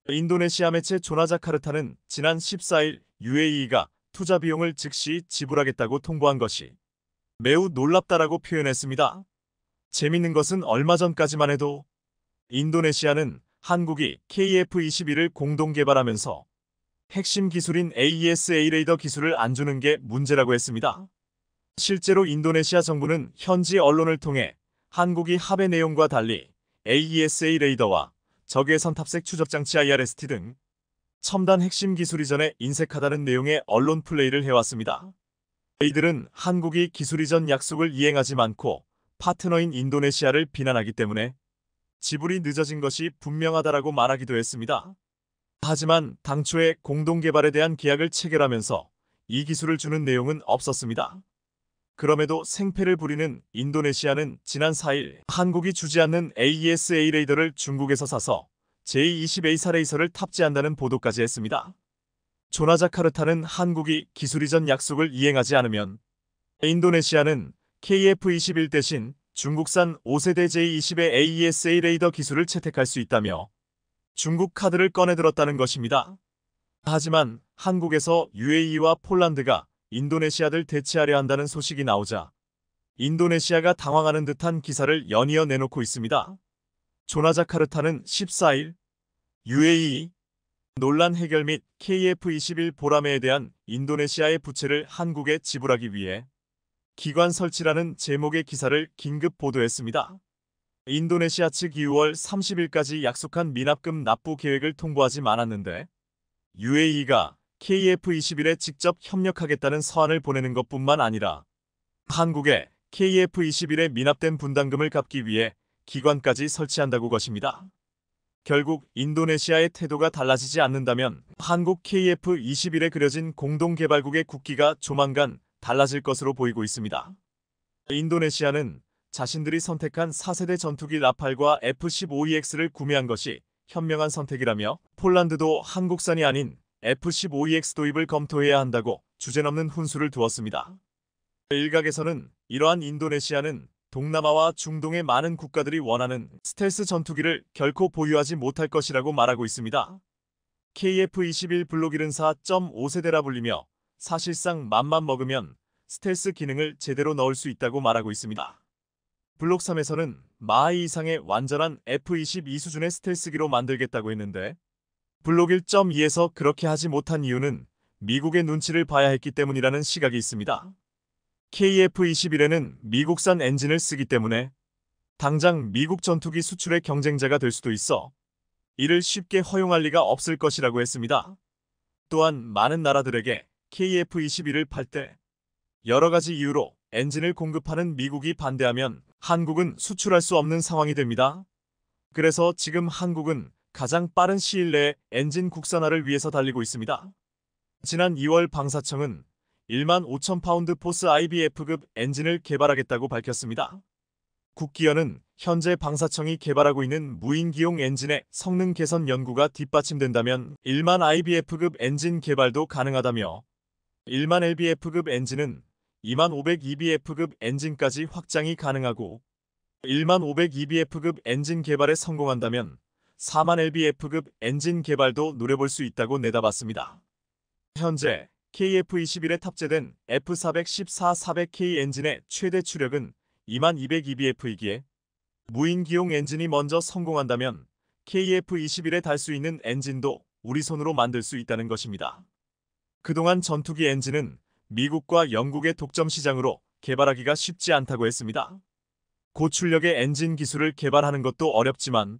인도네시아 매체 조나자카르타는 지난 14일 UAE가 투자 비용을 즉시 지불하겠다고 통보한 것이 매우 놀랍다라고 표현했습니다. 재밌는 것은 얼마 전까지만 해도 인도네시아는 한국이 KF-21을 공동 개발하면서 핵심 기술인 AES-A 레이더 기술을 안 주는 게 문제라고 했습니다. 실제로 인도네시아 정부는 현지 언론을 통해 한국이 합의 내용과 달리 AES-A 레이더와 적외선 탑색 추적장치 IRST 등 첨단 핵심 기술 이전에 인색하다는 내용의 언론 플레이를 해왔습니다. 이들은 한국이 기술 이전 약속을 이행하지 않고 파트너인 인도네시아를 비난하기 때문에 지불이 늦어진 것이 분명하다라고 말하기도 했습니다. 하지만 당초에 공동개발에 대한 계약을 체결하면서 이 기술을 주는 내용은 없었습니다. 그럼에도 생패를 부리는 인도네시아는 지난 4일 한국이 주지 않는 AES-A 레이더를 중국에서 사서 J-20A4 레이서를 탑재한다는 보도까지 했습니다. 조나자카르타는 한국이 기술 이전 약속을 이행하지 않으면 인도네시아는 KF-21 대신 중국산 5세대 J-20의 AES-A 레이더 기술을 채택할 수 있다며 중국 카드를 꺼내들었다는 것입니다. 하지만 한국에서 UAE와 폴란드가 인도네시아를 대체하려 한다는 소식이 나오자 인도네시아가 당황하는 듯한 기사를 연이어 내놓고 있습니다. 조나자카르타는 14일 UAE 논란 해결 및 KF-21 보라매에 대한 인도네시아의 부채를 한국에 지불하기 위해 기관 설치라는 제목의 기사를 긴급 보도했습니다. 인도네시아 측 2월 30일까지 약속한 미납금 납부 계획을 통보하지 않았는데 UAE가 KF-21에 직접 협력하겠다는 서한을 보내는 것뿐만 아니라 한국에 KF-21에 미납된 분담금을 갚기 위해 기관까지 설치한다고 것입니다. 결국 인도네시아의 태도가 달라지지 않는다면 한국 KF-21에 그려진 공동개발국의 국기가 조만간 달라질 것으로 보이고 있습니다. 인도네시아는 자신들이 선택한 4세대 전투기 라팔과 F-15EX를 구매한 것이 현명한 선택이라며 폴란드도 한국산이 아닌 F-15EX 도입을 검토해야 한다고 주제넘는 훈수를 두었습니다. 일각에서는 이러한 인도네시아는 동남아와 중동의 많은 국가들이 원하는 스텔스 전투기를 결코 보유하지 못할 것이라고 말하고 있습니다. KF-21 블록 74.5세대라 불리며 사실상 맘만 먹으면 스텔스 기능을 제대로 넣을 수 있다고 말하고 있습니다. 블록 3에서는 마하이 이상의 완전한 F-22 수준의 스텔스기로 만들겠다고 했는데 블록 1.2에서 그렇게 하지 못한 이유는 미국의 눈치를 봐야 했기 때문이라는 시각이 있습니다. KF-21에는 미국산 엔진을 쓰기 때문에 당장 미국 전투기 수출의 경쟁자가 될 수도 있어 이를 쉽게 허용할 리가 없을 것이라고 했습니다. 또한 많은 나라들에게 KF-21을 팔 때 여러 가지 이유로 엔진을 공급하는 미국이 반대하면 한국은 수출할 수 없는 상황이 됩니다. 그래서 지금 한국은 가장 빠른 시일 내에 엔진 국산화를 위해서 달리고 있습니다. 지난 2월 방사청은 1만 5천 파운드 포스 IBF급 엔진을 개발하겠다고 밝혔습니다. 국기연은 현재 방사청이 개발하고 있는 무인기용 엔진의 성능 개선 연구가 뒷받침된다면 1만 IBF급 엔진 개발도 가능하다며 1만 LBF급 엔진은 2만 500 EBF급 엔진까지 확장이 가능하고 1만 500 EBF급 엔진 개발에 성공한다면 4만 LBF급 엔진 개발도 노려볼 수 있다고 내다봤습니다. 현재 KF-21에 탑재된 F414-400K 엔진의 최대 추력은 2만 200 EBF이기에 무인기용 엔진이 먼저 성공한다면 KF-21에 달 수 있는 엔진도 우리 손으로 만들 수 있다는 것입니다. 그동안 전투기 엔진은 미국과 영국의 독점 시장으로 개발하기가 쉽지 않다고 했습니다. 고출력의 엔진 기술을 개발하는 것도 어렵지만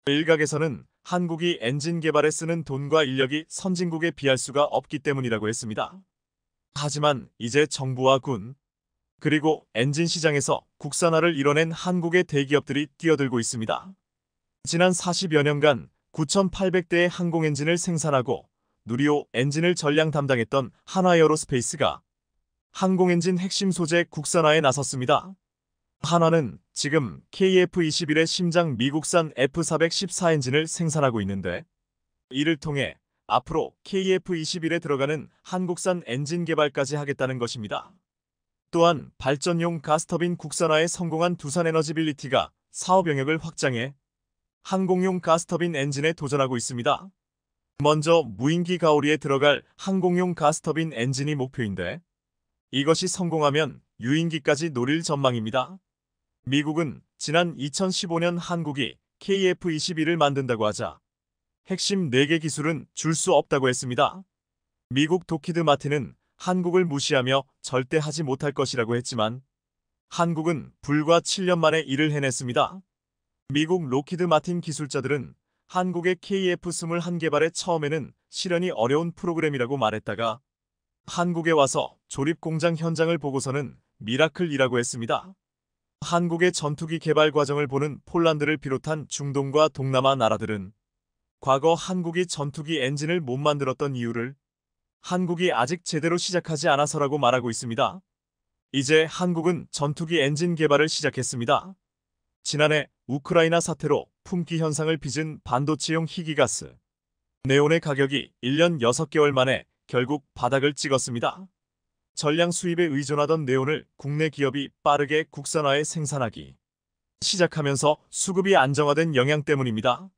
일각에서는 한국이 엔진 개발에 쓰는 돈과 인력이 선진국에 비할 수가 없기 때문이라고 했습니다. 하지만 이제 정부와 군, 그리고 엔진 시장에서 국산화를 이뤄낸 한국의 대기업들이 뛰어들고 있습니다. 지난 40여 년간 9,800대의 항공엔진을 생산하고 누리호 엔진을 전량 담당했던 한화에어로스페이스가 항공엔진 핵심 소재 국산화에 나섰습니다. 한화는 지금 KF-21의 심장 미국산 F414 엔진을 생산하고 있는데 이를 통해 앞으로 KF-21에 들어가는 한국산 엔진 개발까지 하겠다는 것입니다. 또한 발전용 가스터빈 국산화에 성공한 두산에너지빌리티가 사업 영역을 확장해 항공용 가스터빈 엔진에 도전하고 있습니다. 먼저 무인기 가오리에 들어갈 항공용 가스터빈 엔진이 목표인데 이것이 성공하면 유인기까지 노릴 전망입니다. 미국은 지난 2015년 한국이 KF-21을 만든다고 하자 핵심 4개 기술은 줄 수 없다고 했습니다. 미국 록히드 마틴은 한국을 무시하며 절대 하지 못할 것이라고 했지만 한국은 불과 7년 만에 이를 해냈습니다. 미국 록히드 마틴 기술자들은 한국의 KF-21 개발에 처음에는 실현이 어려운 프로그램이라고 말했다가 한국에 와서 조립 공장 현장을 보고서는 미라클이라고 했습니다. 한국의 전투기 개발 과정을 보는 폴란드를 비롯한 중동과 동남아 나라들은 과거 한국이 전투기 엔진을 못 만들었던 이유를 한국이 아직 제대로 시작하지 않아서라고 말하고 있습니다. 이제 한국은 전투기 엔진 개발을 시작했습니다. 지난해 우크라이나 사태로 품귀 현상을 빚은 반도체용 희귀가스 네온의 가격이 1년 6개월 만에 결국 바닥을 찍었습니다. 전량 수입에 의존하던 네온을 국내 기업이 빠르게 국산화해 생산하기 시작하면서 수급이 안정화된 영향 때문입니다.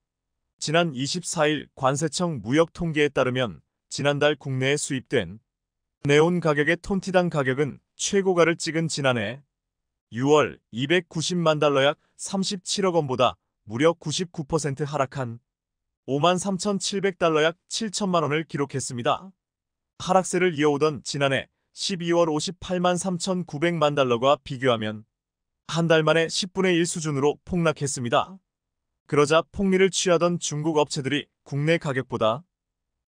지난 24일 관세청 무역 통계에 따르면 지난달 국내에 수입된 네온 가격의 톤티당 가격은 최고가를 찍은 지난해 6월 290만 달러 약 37억 원보다 무려 99% 하락한 53,700달러 약 7천만 원을 기록했습니다. 하락세를 이어오던 지난해 12월 58만 3,900만 달러와 비교하면 한 달 만에 10분의 1 수준으로 폭락했습니다. 그러자 폭리를 취하던 중국 업체들이 국내 가격보다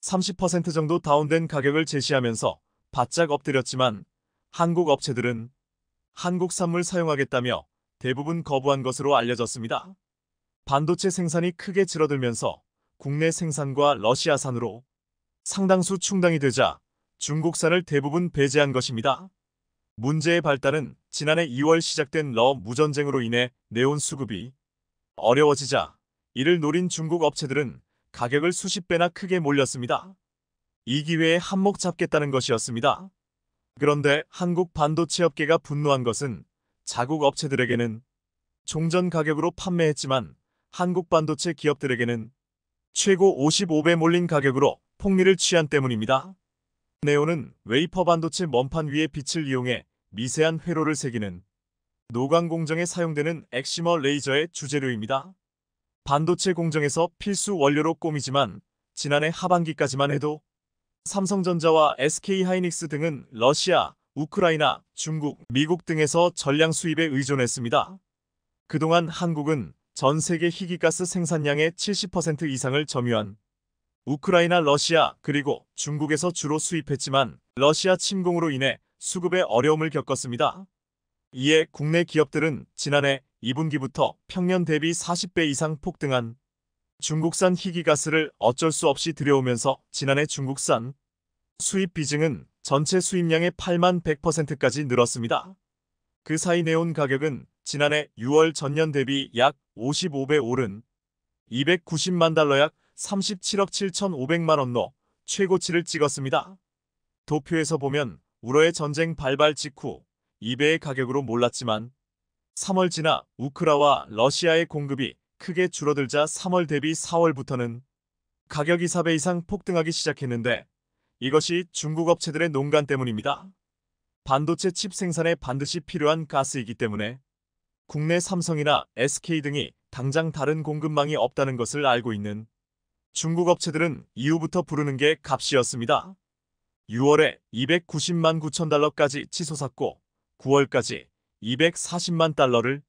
30% 정도 다운된 가격을 제시하면서 바짝 엎드렸지만 한국 업체들은 한국산물 사용하겠다며 대부분 거부한 것으로 알려졌습니다. 반도체 생산이 크게 줄어들면서 국내 생산과 러시아산으로 상당수 충당이 되자 중국산을 대부분 배제한 것입니다. 문제의 발단은 지난해 2월 시작된 무전쟁으로 인해 네온 수급이 어려워지자 이를 노린 중국 업체들은 가격을 수십 배나 크게 몰렸습니다. 이 기회에 한몫 잡겠다는 것이었습니다. 그런데 한국 반도체 업계가 분노한 것은 자국 업체들에게는 종전 가격으로 판매했지만 한국 반도체 기업들에게는 최고 55배 몰린 가격으로 폭리를 취한 때문입니다. 네온은 웨이퍼 반도체 먼판 위에 빛을 이용해 미세한 회로를 새기는 노광 공정에 사용되는 엑시머 레이저의 주재료입니다. 반도체 공정에서 필수 원료로 꼽히지만 지난해 하반기까지만 해도 삼성전자와 SK하이닉스 등은 러시아, 우크라이나, 중국, 미국 등에서 전량 수입에 의존했습니다. 그동안 한국은 전 세계 희귀가스 생산량의 70% 이상을 점유한 우크라이나, 러시아, 그리고 중국에서 주로 수입했지만 러시아 침공으로 인해 수급에 어려움을 겪었습니다. 이에 국내 기업들은 지난해 2분기부터 평년 대비 40배 이상 폭등한 중국산 희귀가스를 어쩔 수 없이 들여오면서 지난해 중국산 수입 비중은 전체 수입량의 8만 100%까지 늘었습니다. 그 사이 네온 가격은 지난해 6월 전년 대비 약 55배 오른 290만 달러 약 37억 7,500만 원로 최고치를 찍었습니다. 도표에서 보면 우러의 전쟁 발발 직후 2배의 가격으로 몰랐지만 3월 지나 우크라와 러시아의 공급이 크게 줄어들자 3월 대비 4월부터는 가격이 4배 이상 폭등하기 시작했는데 이것이 중국 업체들의 농간 때문입니다. 반도체 칩 생산에 반드시 필요한 가스이기 때문에 국내 삼성이나 SK 등이 당장 다른 공급망이 없다는 것을 알고 있는 중국 업체들은 이후부터 부르는 게 값이었습니다. 6월에 290만 9천 달러까지 치솟았고 9월까지 240만 달러를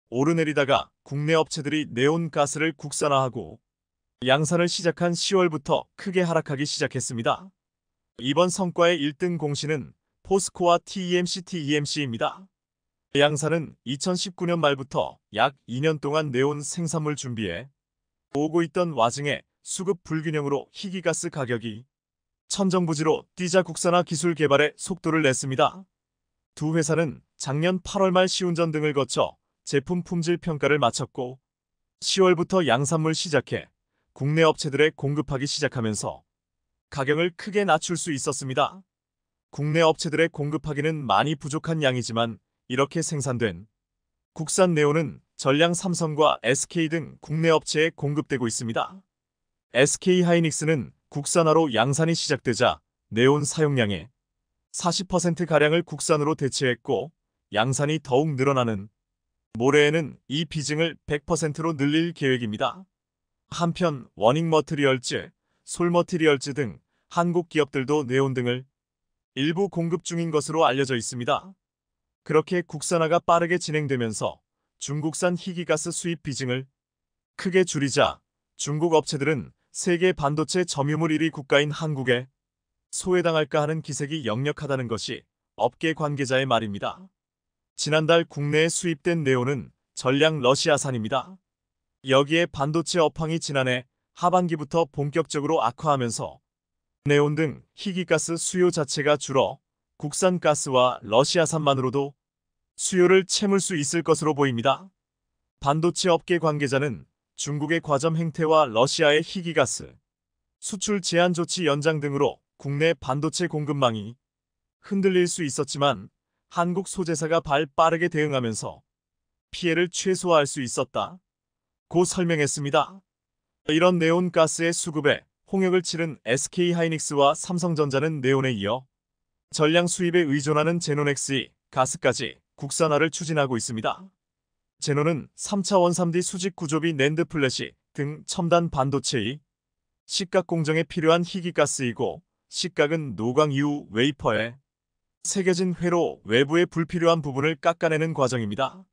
오르내리다가 국내 업체들이 네온 가스를 국산화하고 양산을 시작한 10월부터 크게 하락하기 시작했습니다. 이번 성과의 1등 공신은 포스코와 TEMC입니다. 양산은 2019년 말부터 약 2년 동안 네온 생산물 준비에 오고 있던 와중에 수급 불균형으로 희귀가스 가격이 천정부지로 뛰자 국산화 기술 개발에 속도를 냈습니다. 두 회사는 작년 8월 말 시운전 등을 거쳐 제품 품질 평가를 마쳤고 10월부터 양산물 시작해 국내 업체들에 공급하기 시작하면서 가격을 크게 낮출 수 있었습니다. 국내 업체들에 공급하기는 많이 부족한 양이지만 이렇게 생산된 국산 네온은 전량 삼성과 SK 등 국내 업체에 공급되고 있습니다. SK하이닉스는 국산화로 양산이 시작되자 네온 사용량의 40%가량을 국산으로 대체했고 양산이 더욱 늘어나는 모레에는 이 비중을 100%로 늘릴 계획입니다. 한편 워닝머티리얼즈, 솔머티리얼즈 등 한국 기업들도 네온 등을 일부 공급 중인 것으로 알려져 있습니다. 그렇게 국산화가 빠르게 진행되면서 중국산 희귀가스 수입 비중을 크게 줄이자 중국 업체들은 세계 반도체 점유물 1위 국가인 한국에 소외당할까 하는 기색이 역력하다는 것이 업계 관계자의 말입니다. 지난달 국내에 수입된 네온은 전량 러시아산입니다. 여기에 반도체 업황이 지난해 하반기부터 본격적으로 악화하면서 네온 등 희귀가스 수요 자체가 줄어 국산 가스와 러시아산만으로도 수요를 채울 수 있을 것으로 보입니다. 반도체 업계 관계자는 중국의 과점 행태와 러시아의 희귀가스 수출 제한 조치 연장 등으로 국내 반도체 공급망이 흔들릴 수 있었지만 한국 소재사가 빠르게 대응하면서 피해를 최소화할 수 있었다 고 설명했습니다. 이런 네온 가스의 수급에 홍역을 치른 SK하이닉스와 삼성전자는 네온에 이어 전량 수입에 의존하는 제논XE 가스까지 국산화를 추진하고 있습니다. 제논은 3차 원삼디 수직 구조비 낸드 플래시 등 첨단 반도체의 식각 공정에 필요한 희귀가스이고 식각은 노광 이후 웨이퍼에 새겨진 회로 외부의 불필요한 부분을 깎아내는 과정입니다.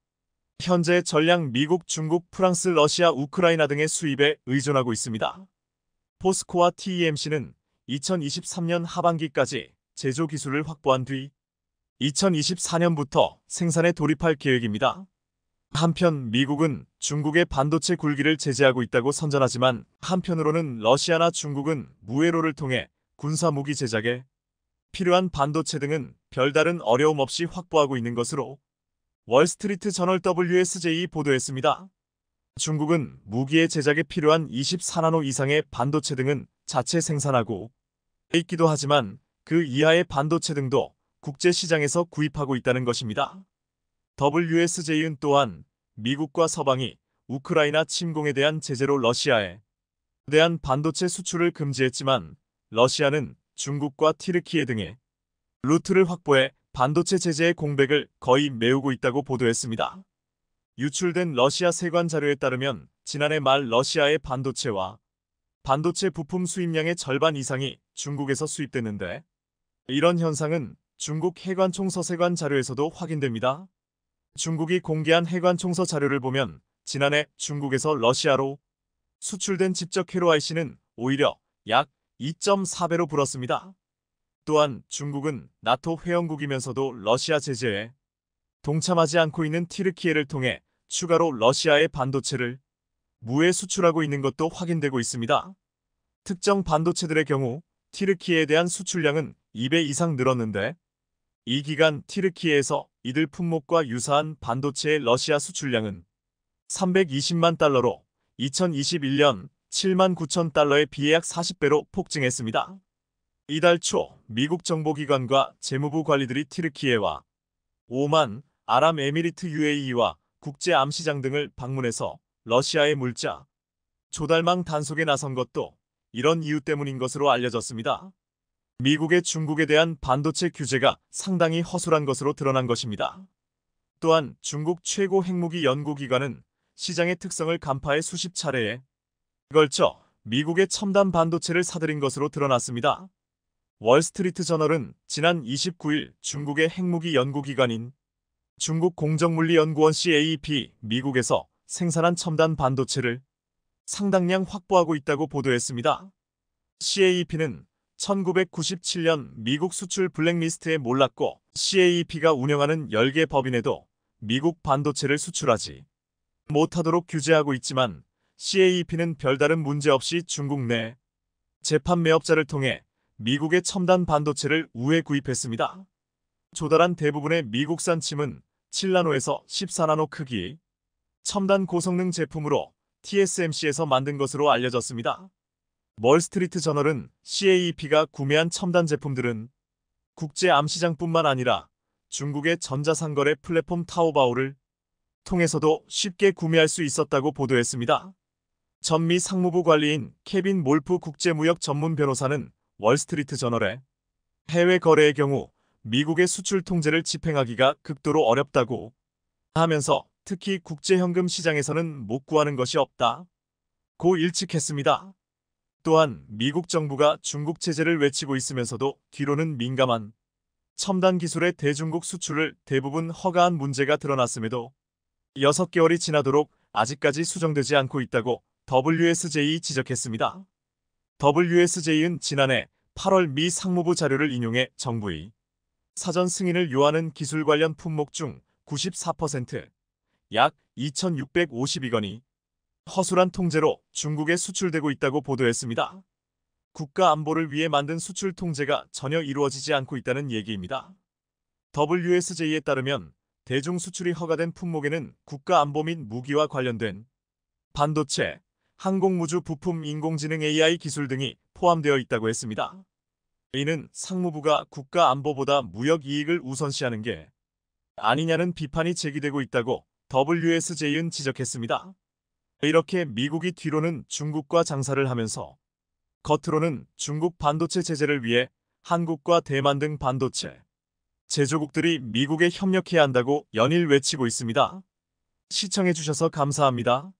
현재 전량 미국, 중국, 프랑스, 러시아, 우크라이나 등의 수입에 의존하고 있습니다. 포스코와 TEMC는 2023년 하반기까지 제조 기술을 확보한 뒤 2024년부터 생산에 돌입할 계획입니다. 한편 미국은 중국의 반도체 굴기를 제재하고 있다고 선전하지만 한편으로는 러시아나 중국은 무회로를 통해 군사무기 제작에 필요한 반도체 등은 별다른 어려움 없이 확보하고 있는 것으로 월스트리트 저널 WSJ이 보도했습니다. 중국은 무기의 제작에 필요한 24나노 이상의 반도체 등은 자체 생산하고 있기도 하지만 그 이하의 반도체 등도 국제시장에서 구입하고 있다는 것입니다. WSJ는 또한 미국과 서방이 우크라이나 침공에 대한 제재로 러시아에 대한 반도체 수출을 금지했지만 러시아는 중국과 티르키예 등의 루트를 확보해 반도체 제재의 공백을 거의 메우고 있다고 보도했습니다. 유출된 러시아 세관 자료에 따르면 지난해 말 러시아의 반도체와 반도체 부품 수입량의 절반 이상이 중국에서 수입됐는데 이런 현상은 중국 해관총서세관 자료에서도 확인됩니다. 중국이 공개한 해관총서 자료를 보면 지난해 중국에서 러시아로 수출된 집적 회로 IC는 오히려 약 2.4배로 불었습니다. 또한 중국은 나토 회원국이면서도 러시아 제재에 동참하지 않고 있는 티르키예를 통해 추가로 러시아의 반도체를 무해 수출하고 있는 것도 확인되고 있습니다. 특정 반도체들의 경우 티르키예에 대한 수출량은 2배 이상 늘었는데 이 기간 티르키예에서 이들 품목과 유사한 반도체의 러시아 수출량은 320만 달러로 2021년 7만 9천 달러에 비해 약 40배로 폭증했습니다. 이달 초 미국 정보기관과 재무부 관리들이 티르키예와 오만, 아랍에미리트 UAE와 국제암시장 등을 방문해서 러시아의 물자 조달망 단속에 나선 것도 이런 이유 때문인 것으로 알려졌습니다. 미국의 중국에 대한 반도체 규제가 상당히 허술한 것으로 드러난 것입니다. 또한 중국 최고 핵무기 연구기관은 시장의 특성을 간파해 수십 차례에 걸쳐 미국의 첨단 반도체를 사들인 것으로 드러났습니다. 월스트리트 저널은 지난 29일 중국의 핵무기 연구기관인 중국 공정물리연구원 CAEP 미국에서 생산한 첨단 반도체를 상당량 확보하고 있다고 보도했습니다. CAEP는 1997년 미국 수출 블랙리스트에 몰랐고 CAEP가 운영하는 10개 법인에도 미국 반도체를 수출하지 못하도록 규제하고 있지만 CAEP는 별다른 문제 없이 중국 내 재판 매업자를 통해 미국의 첨단 반도체를 우회 구입했습니다. 조달한 대부분의 미국산 침은 7나노에서 14나노 크기의 첨단 고성능 제품으로 TSMC에서 만든 것으로 알려졌습니다. 월스트리트 저널은 CAEP가 구매한 첨단 제품들은 국제 암시장뿐만 아니라 중국의 전자상거래 플랫폼 타오바오를 통해서도 쉽게 구매할 수 있었다고 보도했습니다. 전미 상무부 관리인 케빈 몰프 국제무역 전문 변호사는 월스트리트 저널에 해외 거래의 경우 미국의 수출 통제를 집행하기가 극도로 어렵다고 하면서 특히 국제현금 시장에서는 못 구하는 것이 없다고 일축했습니다. 또한 미국 정부가 중국 제재를 외치고 있으면서도 뒤로는 민감한 첨단 기술의 대중국 수출을 대부분 허가한 문제가 드러났음에도 6개월이 지나도록 아직까지 수정되지 않고 있다고 WSJ 지적했습니다. WSJ는 지난해 8월 미 상무부 자료를 인용해 정부의 사전 승인을 요하는 기술 관련 품목 중 94%, 약 2,652건이 허술한 통제로 중국에 수출되고 있다고 보도했습니다. 국가 안보를 위해 만든 수출 통제가 전혀 이루어지지 않고 있다는 얘기입니다. WSJ에 따르면 대중 수출이 허가된 품목에는 국가 안보 및 무기와 관련된 반도체, 항공무주 부품, 인공지능 AI 기술 등이 포함되어 있다고 했습니다. 이는 상무부가 국가 안보보다 무역 이익을 우선시하는 게 아니냐는 비판이 제기되고 있다고 WSJ는 지적했습니다. 이렇게 미국이 뒤로는 중국과 장사를 하면서 겉으로는 중국 반도체 제재를 위해 한국과 대만 등 반도체 제조국들이 미국에 협력해야 한다고 연일 외치고 있습니다. 시청해주셔서 감사합니다.